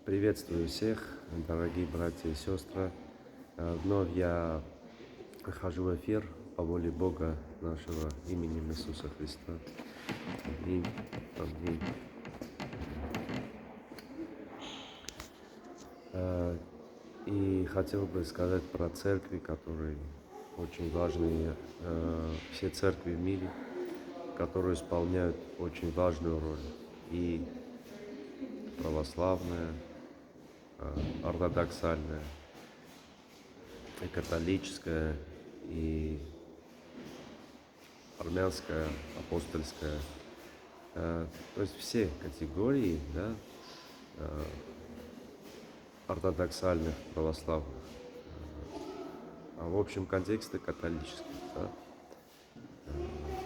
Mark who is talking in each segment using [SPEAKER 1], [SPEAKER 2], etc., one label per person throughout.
[SPEAKER 1] Приветствую всех, дорогие братья и сестры. Вновь я выхожу в эфир по воле Бога нашего именем Иисуса Христа. Аминь. Аминь. И хотел бы сказать про церкви, которые очень важные, все церкви в мире, которые исполняют очень важную роль. И православная, ортодоксальная, и католическая, и армянская, апостольская. То есть все категории, да, ортодоксальных, православных, а в общем контексте католических, да,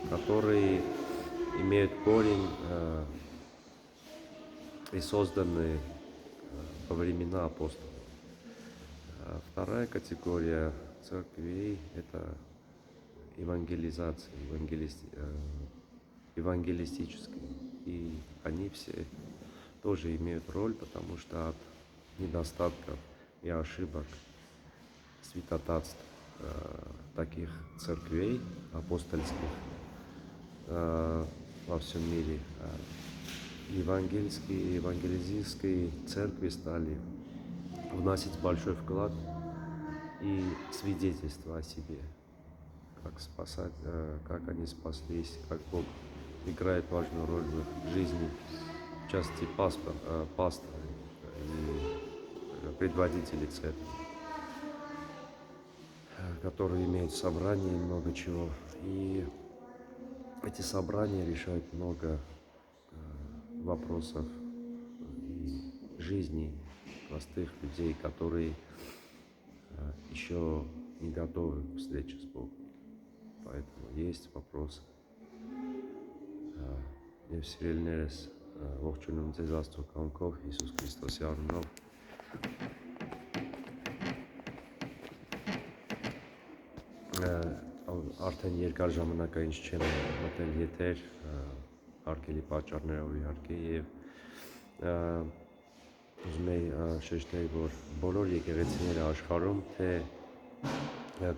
[SPEAKER 1] которые имеют корень и созданы во времена апостолов. Вторая категория церквей – это евангелизация, евангелистические. И они все тоже имеют роль, потому что от недостатков и ошибок святотатств таких церквей апостольских во всем мире евангелистские церкви стали вносить большой вклад и свидетельство о себе, как спасать, как они спаслись, как Бог играет важную роль в их жизни, в частности пасторы и предводители церкви, которые имеют собрания и много чего. И эти собрания решают много вопросов и жизни простых людей, которые еще не готовы к встрече с Богом. Поэтому есть вопросы. Եվ սիրելիներս, ողջունում ձեզ Աստծո կամքով Հիսուս Քրիստոսի անունով։ Արդեն երկար ժամանակ է ինչ չեմ մտել եթեր, հարկելի պատճառներով իհարկե, եւ ուզում եի շեշտել, որ բոլոր եկեղեցիները աշխարհում, թե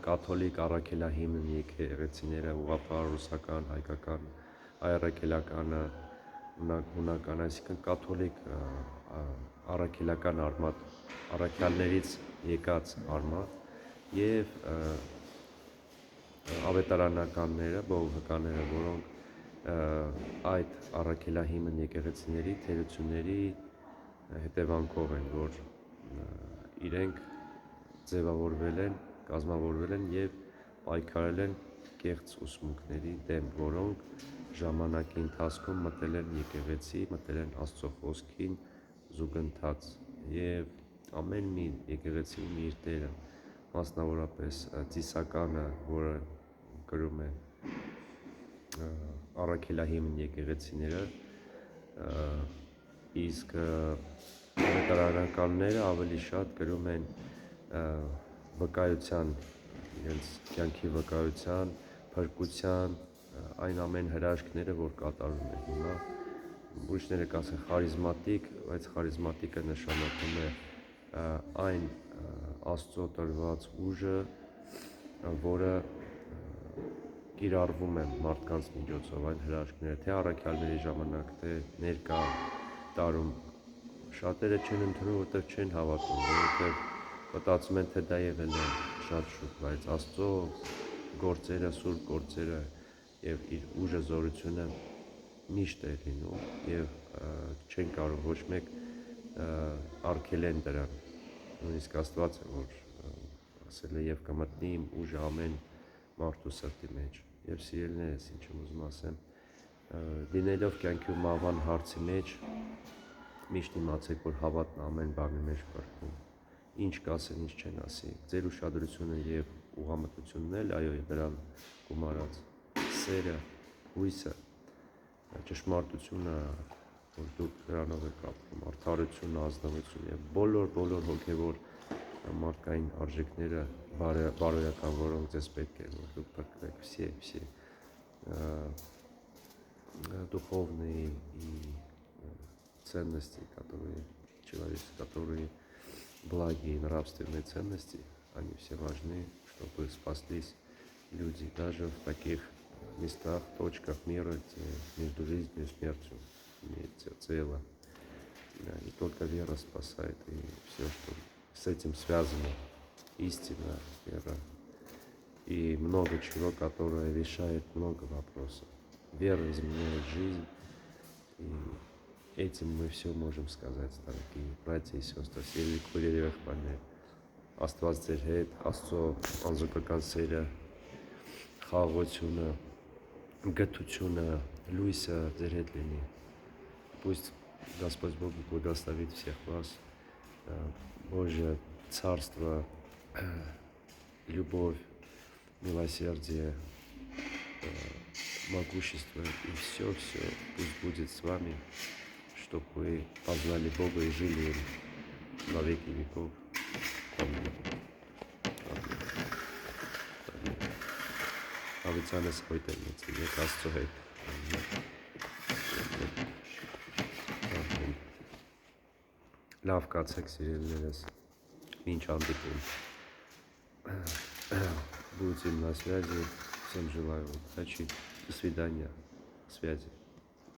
[SPEAKER 1] կաթոլիկ առաքելահիմն եկեղեցիները, ուղղափառ, ռուսական, հայկական, հայ-առաքելականը, հունական, այսինքն կաթոլիկ առաքելական արմատ, առաքյալներից եկած արմատ եւ ավետարանականները, բողոքականները, որոնք այդ առաքելահիմն եկեղեցիների թերությունների հետևանքով են, որ իրենք ձևավորվել են, կազմավորվել են եւ պայքարել են կեղծ ուսմունքների դեմ, որոնք ժամանակի ընթացքում մտել են եկեղեցի, մտել են Աստծո խոսքին զուգընթաց եւ ամեն մի եկեղեցի ունի իր տերը, մասնավորապես ծիսականը, որը գրում է առաքելահիմն եկեղեցիները, իսկ ավետարանականները ավելի շատ գրում են վկայության, իրենց կյանքի վկայության, փրկության, այն ամեն հրաշքները, որ կատարում են հիմա, ուրիշները կասեն խարիզմատիկ, բայց խարիզմատիկը նշանակում է այն Աստծո տրված ուժը, որը կիրառվում է մարդկանց միջոցով, այն հրաշքները, թե առաքյալների ժամանակ, թե ներկա տարում, շատերը չեն ընդունում, որտեղ չեն հավատում, որովհետև մտածում են, թե դա եղել է շատ շուտ, բայց Աստծո գործերը, սուրբ գործերը եւ իր ուժը, զորությունը միշտ է լինում եւ չեն կարող ոչ մեկ արգելեն դրան։ Նույնիսկ Աստված է, որ ասել է եւ կմտնի իմ ուժը ամեն մարդու սրտի մեջ։ Եվ սիրելիներս, ինչ եմ ուզում ասեմ, լինելով կյանքի ու մահվան հարցի մեջ, միշտ իմացեք, որ հավատն ամեն բանի մեջ բրկում։ Ինչ կասեն, ինչ չեն ասի։ Ձեր ուշադրությունը եւ ուղղամտությունն էլ, այո, դրան գումարած սերը, հույսը, ճշմարտությունը, որ դուք դրանով եք ապրում, արդարությունը, ազնվությունը եւ բոլոր հոգեվոր մարդկային արժեքները բարոյական, որոնք ձեզ պետք է, որ դուք բրկվեք, все духовные и ценности, которые человечества, которые благие нравственные ценности, они все важны, чтобы спаслись люди даже в таких местах, точках мира, где между жизнью и смертью имеется цело. Да, и только вера спасает, и все, что с этим связано, истина, вера, и много чего, которое решает много вопросов. Вера изменяет жизнь, и этим мы все можем сказать, дорогие братья и сестры. Սիրելի քույրեր եւ եղբայրներ, Աստված ձեր հետ, Աստծո անձնական սերը, խաղաղությունը, գթությունը, լույսը ձեր հետ լինի։ Пусть Господь Бог благословит всех вас, Божье Царство, любовь, милосердие, могущество и все пусть будет с вами, чтобы вы познали Бога и жили им на веки веков. Аминь. Հավիտյանս հոյտենից, եկ Աստծո հետ։ Լավ կացեք սիրելիներս, մինչ հանդիպում։ Будем на связи. Всем желаю удачи. До свидания. Связи.